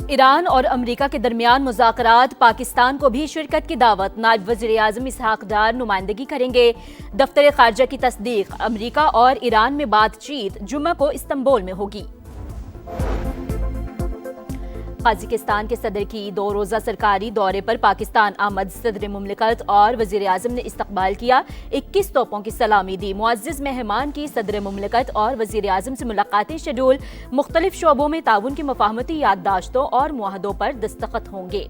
Iran और America के दरमियान मुज़ाकरात, पाकिस्तान को भी शिरकत की दावत। नायब वज़ीर-ए-आज़म इसहाक डार नुमाइंदगी करेंगे। दफ्तर ख़ारजा की तस्दीक, अमेरिका और ईरान में बातचीत जुम्मे को इस्तांबुल में होगी। कजाकिस्तान के सदर की 2 रोज़ा सरकारी दौरे पर पाकिस्तान आमद। सदर मुमलिकत और वज़ीर-ए-आज़म ने इस्तकबाल किया। 21 तोपों की सलामी दी। मुअज़्ज़िज़ मेहमान की सदर मुमलिकत और वज़ीर-ए-आज़म से मुलाकातें शेड्यूल। मुख्तलिफ शोबों में ताउन की मफाहमती याददाश्तों और मुआहदों पर दस्तखत होंगे।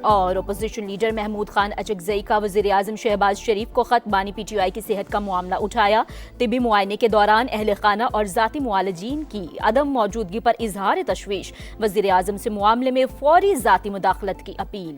और अपोजिशन लीडर महमूद खान अचकज़ई का वज़ीर-ए-आज़म शहबाज शरीफ को खत। बानी PTI की सेहत का मामला उठाया। तिबी मुआयने के दौरान अहले खाना और ज़ाती मुआलजीन की अदम मौजूदगी पर इजहार तशवीश। वज़ीर-ए-आज़म से मामले में फौरी ज़ाती मुदाखलत की अपील।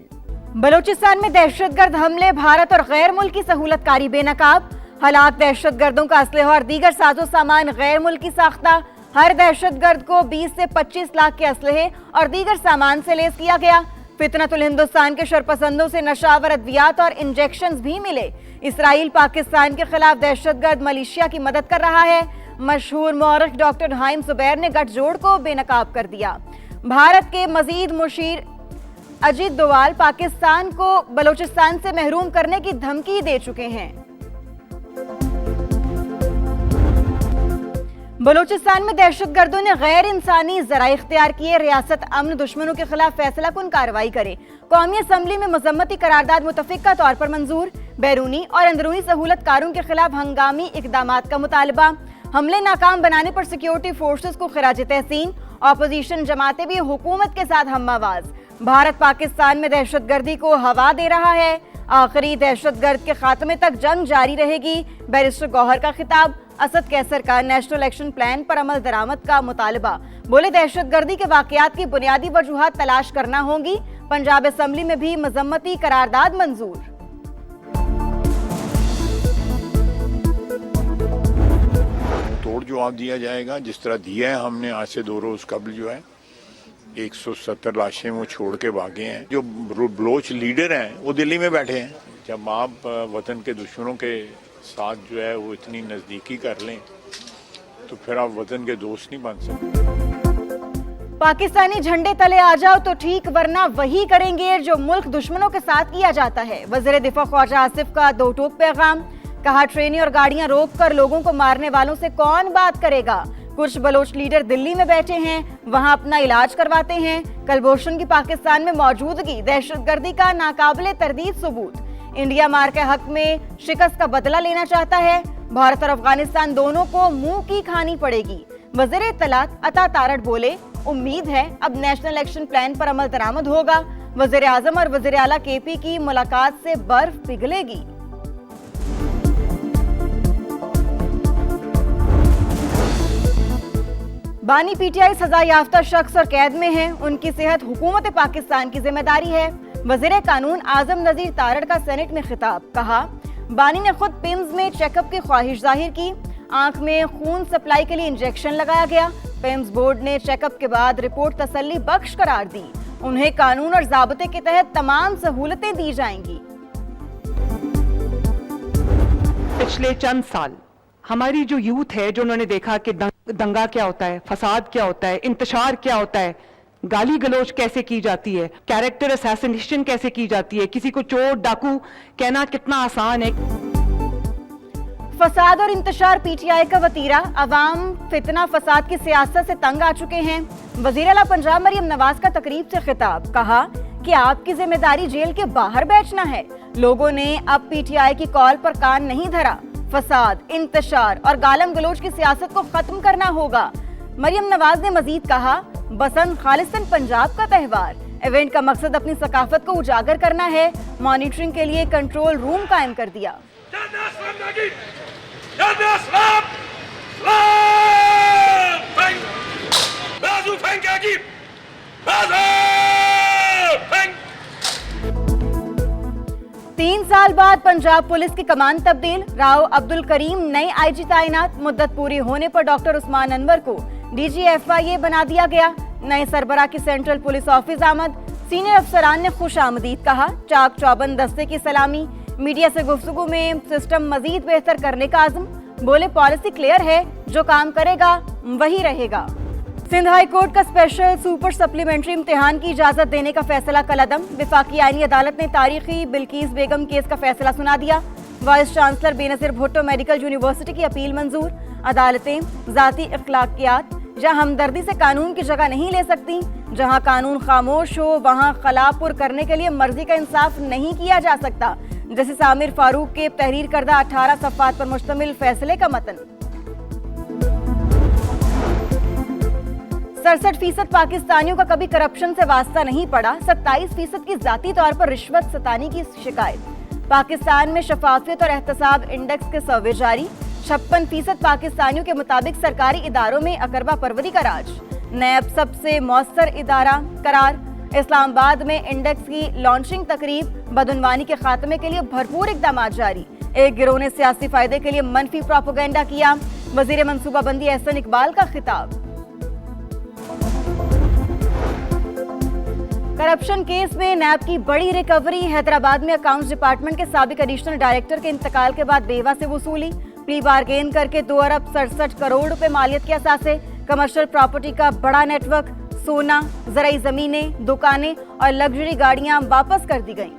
बलोचिस्तान में दहशतगर्द हमले, भारत और गैर मुल्की सहूलतकारी बेनकाब। हलाक दहशतगर्दों का असलहा और दीगर साजो सामान गैर मुल्की साख्ता। हर दहशतगर्द को 20 से 25 लाख के असलहे और दीगर सामान से लैस किया गया। फितनतुल हिंदुस्तान के शरपसंदों से नशावर अद्वियात और इंजेक्शंस भी मिले। इसराइल पाकिस्तान के खिलाफ दहशतगर्द मलेशिया की मदद कर रहा है। मशहूर मौरख डॉक्टर हाइम जुबैर ने गठजोड़ को बेनकाब कर दिया। भारत के मजीद मुशीर अजीत दोवाल पाकिस्तान को बलोचिस्तान से महरूम करने की धमकी दे चुके हैं। बलोचिस्तान में दहशतगर्दों ने गैर इंसानी जराए इख्तियार किए। रियासत अमन दुश्मनों के खिलाफ फैसला कुन कार्रवाई करे। कौमी असम्बली में मजम्मती करारदाद मुतफिका तौर पर मंजूर। बैरूनी और अंदरूनी सहूलतकारों के खिलाफ हंगामी इकदामात का मुतालबा। हमले नाकाम बनाने पर सिक्योरिटी फोर्सेस को खिराज तहसीन। अपोजिशन जमातें भी हुकूमत के साथ हमआवाज। भारत पाकिस्तान में दहशतगर्दी को हवा दे रहा है। आखिरी दहशतगर्द के खात्मे तक जंग जारी रहेगी। बैरिस्टर गौहर का खिताब। असद कैसर का नेशनल एक्शन प्लान पर अमल दरामद का मुतालबा। बोले दहशतगर्दी के वाकयात की बुनियादी वजूहात तलाश करना होंगी। पंजाब असम्बली में भी मजम्मती करारदाद मंजूर। तोड़ जवाब दिया जाएगा जिस तरह दिया है हमने। आज से 2 रोज कबल जो है 170 लाशें वो छोड़ के भागे हैं। जो बलोच लीडर हैं वो दिल्ली में बैठे हैं। जब आप वतन के दुश्मनों के साथ जो है वो इतनी नजदीकी कर लें तो फिर आप वतन के दोस्त नहीं बन सकते। पाकिस्तानी झंडे तले आ जाओ तो ठीक, वरना वही करेंगे जो मुल्क दुश्मनों के साथ किया जाता है। वज़ीर दिफा ख्वाजा आसिफ का 2 टोक पैगाम। कहा ट्रेनें और गाड़ियां रोक कर लोगों को मारने वालों से कौन बात करेगा। कुछ बलोच लीडर दिल्ली में बैठे हैं, वहां अपना इलाज करवाते हैं। कलभूषण की पाकिस्तान में मौजूदगी दहशतगर्दी का नाकाबिले तरदीद सबूत। इंडिया मार के हक में शिकस्त का बदला लेना चाहता है। भारत और अफगानिस्तान दोनों को मुंह की खानी पड़ेगी। वज़ीर इत्तलात अता तारड़ बोले उम्मीद है अब नेशनल एक्शन प्लान पर अमल दरामद होगा। वज़ीर आज़म और वज़ीर आला KP की मुलाकात से बर्फ पिघलेगी। बानी PTI सजा याफ्ता शख्स और कैद में हैं। उनकी सेहत हुकूमत पाकिस्तान की जिम्मेदारी है। वज़ीर कानून आजम नज़ीर तारड़ का सेनेट में खिताब। कहा बानी ने खुद पिम्स में चेकअप की ख्वाहिश जाहिर की। आंख में खून सप्लाई के लिए इंजेक्शन लगाया गया। पिम्स बोर्ड ने चेकअप के बाद रिपोर्ट तसल्ली बख्श करार दी। उन्हें कानून और ज़ाब्ते के तहत तमाम सहूलतें दी जाएंगी। पिछले चंद साल हमारी जो यूथ है, जो उन्होंने देखा कि दंगा क्या होता है, फसाद क्या होता है, इंतशार क्या होता है, गाली गलोच कैसे की जाती है, कैरेक्टर असैसिनेशन कैसे की जाती है, किसी को चोर डाकू कहना कितना आसान है। फसाद और इंतशार PTI का वतीरा। अवाम फितना फसाद की सियासत से तंग आ चुके हैं। वज़ीर आला पंजाब मरियम नवाज का तकरीब से खिताब। कहा कि आपकी जिम्मेदारी जेल के बाहर बैठना है। लोगों ने अब PTI की कॉल पर कान नहीं धरा। फसाद, इंतशार और गालम गलोच की सियासत को खत्म करना होगा। मरियम नवाज ने मजीद कहा बसंत खालिस्तान पंजाब का त्यौहार। इवेंट का मकसद अपनी सकाफत को उजागर करना है। मॉनिटरिंग के लिए कंट्रोल रूम कायम कर दिया। तीन साल बाद पंजाब पुलिस की कमान तब्दील। राव अब्दुल करीम नए IG तैनात। मुद्दत पूरी होने पर डॉक्टर उस्मान अनवर को DG FIA बना दिया गया। नए सरबराह की सेंट्रल पुलिस ऑफिस आमद। सीनियर अफसरान ने खुश आमदीद कहा। चाक चौबंद दस्ते की सलामी। मीडिया से गुफ्तगू में सिस्टम मजीद बेहतर करने का आज़म। बोले पॉलिसी क्लियर है, जो काम करेगा वही रहेगा। सिंध हाई कोर्ट का स्पेशल सुपर सप्लीमेंट्री इम्तिहान की इजाजत देने का फैसला कलअदम। विफाकी आईनी अदालत ने तारीखी बिल्किस बेगम केस का फैसला सुना दिया। Vice chancellor Benazir Bhutto medical university की अपील मंजूर। अदालतें जाती अखलाकियात या हमदर्दी से कानून की जगह नहीं ले सकती। जहां कानून खामोश हो वहां खलापुर करने के लिए मर्जी का इंसाफ नहीं किया जा सकता। जस्टिस आमिर फारूक के तहरीर करदा 18 सफ़ात पर मुश्तमिल फैसले का मतन। 67% पाकिस्तानियों का कभी करप्शन से वास्ता नहीं पड़ा। 27% की जाती तौर पर रिश्वत सतानी की शिकायत। पाकिस्तान में शफाफियत और एहतसाब इंडेक्स के सर्वे जारी। 56% पाकिस्तानियों के मुताबिक सरकारी इदारों में अकरबा परवरी का राज। नैब सबसे मौसर इदारा करार। इस्लामाबाद में इंडेक्स की लॉन्चिंग तकरीब। बदउनवानी के खात्मे के लिए भरपूर इकदाम जारी। एक गिरोह ने सियासी फायदे के लिए मनफी प्रोपेगेंडा किया। वजीर मनसूबाबंदी एहसन इकबाल का खिताब। करप्शन केस में नैब की बड़ी रिकवरी। हैदराबाद में अकाउंट्स डिपार्टमेंट के साबिक एडिशनल डायरेक्टर के इंतकाल के बाद बेवा से वसूली। प्री बारगेन करके 2 अरब 67 करोड़ रुपए मालियत के असासे। कमर्शियल प्रॉपर्टी का बड़ा नेटवर्क। सोना, ज़राई जमीनें, दुकानें और लग्जरी गाड़ियां वापस कर दी गईं।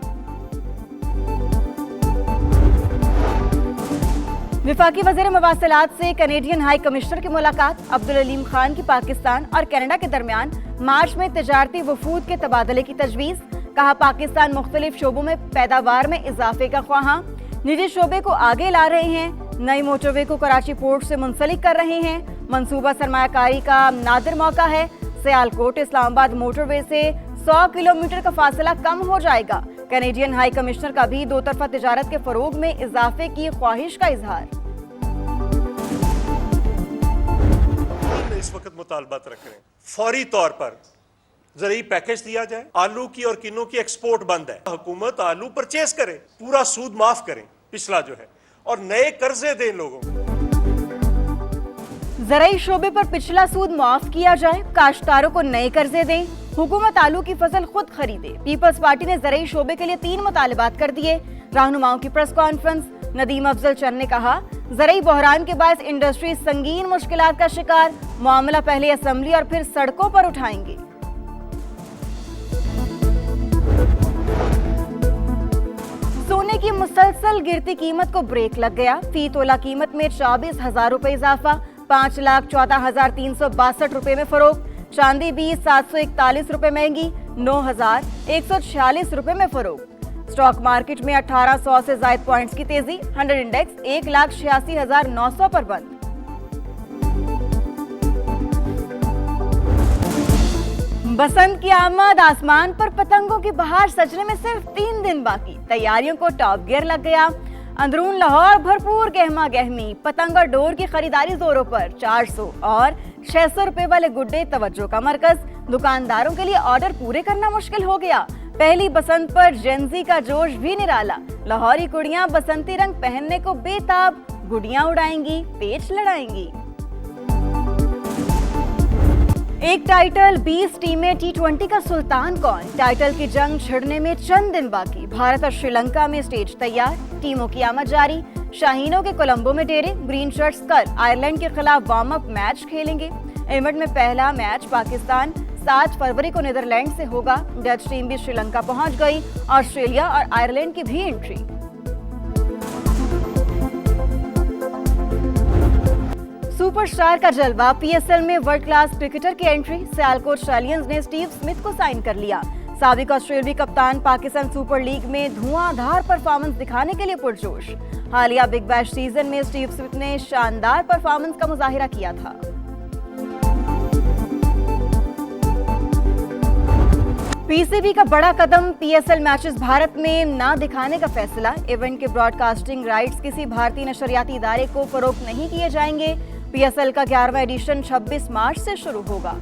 विफाकी वज़ीर मवासिलात से कैनेडियन हाई कमिश्नर की मुलाकात। अब्दुल अलीम खान की पाकिस्तान और कनाडा के दरमियान मार्च में तिजारती वफूद के तबादले की तजवीज़। कहा पाकिस्तान मुख्तलिफ शोबों में पैदावार में इजाफे का ख्वाहां। निजी शोबे को आगे ला रहे हैं। नई मोटरवे को कराची पोर्ट से मुंसलिक कर रहे हैं। मंसूबा सरमायाकारी का नादिर मौका है। सियालकोट इस्लामाबाद मोटरवे से 100 किलोमीटर का फासला कम हो जाएगा। कैनेडियन हाई कमिश्नर का भी 2 तरफा तिजारत के फरोग में इजाफे की ख्वाहिश का इजहार। इस वक्त मुतालबात रख रहे हैं फौरी तौर पर ज़रूरी पैकेज दिया जाए। आलू की और किन्नों की एक्सपोर्ट बंद है। हुकूमत आलू परचेज करे, पूरा सूद माफ करें पिछला जो है, और नए कर्जे दें लोगों को। ज़राई शोबे पर पिछला सूद माफ किया जाए। काश्तकारों को नए कर्जे दें। हुकूमत आलू की फसल खुद खरीदे। पीपल्स पार्टी ने ज़राई शोबे के लिए 3 मुतालबात कर दिए। रहनुमाओं की प्रेस कॉन्फ्रेंस। नदीम अफजल चंद ने कहा ज़राई बहरान के बायस इंडस्ट्री संगीन मुश्किलात का शिकार। मामला पहले असेंबली और फिर सड़कों पर उठाएंगे। सोने की मुसलसल गिरती कीमत को ब्रेक लग गया। फी तोला कीमत में 24,000 रुपए इजाफा। 5,14,362 रुपए में फरोख्त। चांदी भी 741 रुपए महंगी। 9,146 रुपए में फरोख्त। स्टॉक मार्केट में 1800 से ज्यादा पॉइंट्स की तेजी। 100 इंडेक्स 1,86,900 पर बंद। बसंत की आमद। आसमान पर पतंगों की बहार सजने में सिर्फ 3 दिन बाकी। तैयारियों को टॉप गियर लग गया। अंदरून लाहौर भरपूर गहमा गहमी। पतंग और डोर की खरीदारी जोरों पर। 400 और 600 रुपए वाले गुड्डे तवज्जो का मरकज। दुकानदारों के लिए ऑर्डर पूरे करना मुश्किल हो गया। पहली बसंत पर जेंजी का जोश भी निराला। लाहौरी कुड़ियां बसंती रंग पहनने को बेताब। गुड़ियां उड़ाएंगी, पेच लड़ाएंगी। एक टाइटल 20 टीमें। T20 का सुल्तान कौन? टाइटल की जंग छिड़ने में चंद दिन बाकी। भारत और श्रीलंका में स्टेज तैयार। टीमों की आमद जारी। शाहीनों के कोलंबो में डेरे। ग्रीन शर्ट्स कल आयरलैंड के खिलाफ वार्म अप मैच खेलेंगे। इवेंट में पहला मैच पाकिस्तान 7 फरवरी को नीदरलैंड से होगा। डच टीम भी श्रीलंका पहुंच गई। ऑस्ट्रेलिया और आयरलैंड की भी एंट्री। सुपरस्टार का जलवा। PSL में वर्ल्ड क्लास क्रिकेटर की एंट्री। सियालकोट स्टालियंस ने स्टीव स्मिथ को साइन कर लिया। साबिक ऑस्ट्रेलियाई कप्तान पाकिस्तान सुपर लीग में धुआंधार परफॉर्मेंस दिखाने के लिए पुरजोश। हालिया बिग बैश सीजन में स्टीव स्मिथ ने शानदार परफॉर्मेंस का मुजाहिरा किया था। PCB का बड़ा कदम। PSL मैचेस भारत में ना दिखाने का फैसला। इवेंट के ब्रॉडकास्टिंग राइट्स किसी भारतीय नशरियाती इदारे को फरोख्त नहीं किए जाएंगे। PSL का 11वां एडिशन 26 मार्च से शुरू होगा।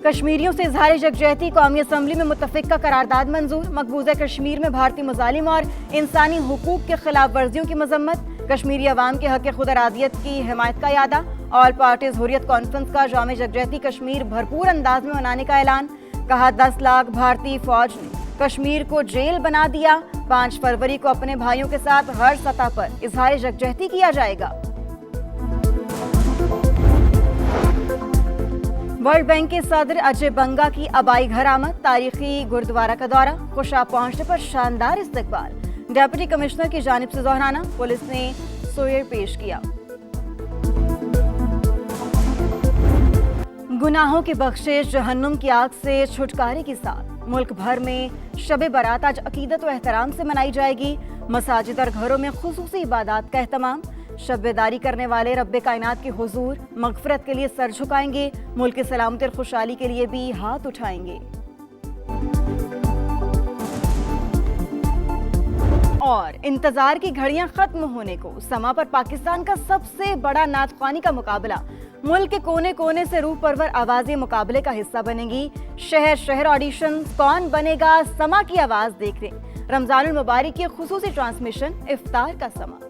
कश्मीरियों से इजहार यकजहती। कौमी असम्बली में मुत्तफिका करारदाद मंजूर। मकबूजा कश्मीर में भारतीय मुजालिम और इंसानी हुकूक के खिलाफ वर्जियों की मजम्मत। कश्मीरी अवाम के हक खुद अरादियत की हिमायत का यादा। ऑल पार्टीज हुर्रियत कॉन्फ्रेंस का जाम यकजहती कश्मीर भरपूर अंदाज में मनाने का ऐलान। कहा 10 लाख भारतीय फौज ने कश्मीर को जेल बना दिया। 5 फरवरी को अपने भाइयों के साथ हर सतह पर इजहार यकजहती किया जाएगा। वर्ल्ड बैंक के सदर अजय बंगा की अबाई घर आमद, तारीखी गुरुद्वारा का दौरा, खुशा पहुंचने पर शानदार इस्तकबाल। डेप्यूटी कमिश्नर की जानिब से दोहराना, पुलिस ने सोयर पेश किया। गुनाहों की बख्शिश, जहन्नुम की आग से छुटकारे के साथ मुल्क भर में शब बारात आज अकीदत व एहतराम से मनाई जाएगी। मसाजिद और घरों में खुसूसी इबादत का एहतमाम। शब-ए-दारी करने वाले रब्बे कायनात के हुजूर मगफरत के लिए सर झुकाएंगे, मुल्क की सलामती और खुशहाली के लिए भी हाथ उठाएंगे। और इंतजार की घड़ियां खत्म होने को, समा पर पाकिस्तान का सबसे बड़ा नातख्वानी का मुकाबला। मुल्क के कोने कोने से रूह परवर आवाजें मुकाबले का हिस्सा बनेंगी। शहर शहर ऑडिशन, कौन बनेगा समा की आवाज देखने। रमजानुल मुबारक की खुसूसी ट्रांसमिशन, इफ्तार का समा।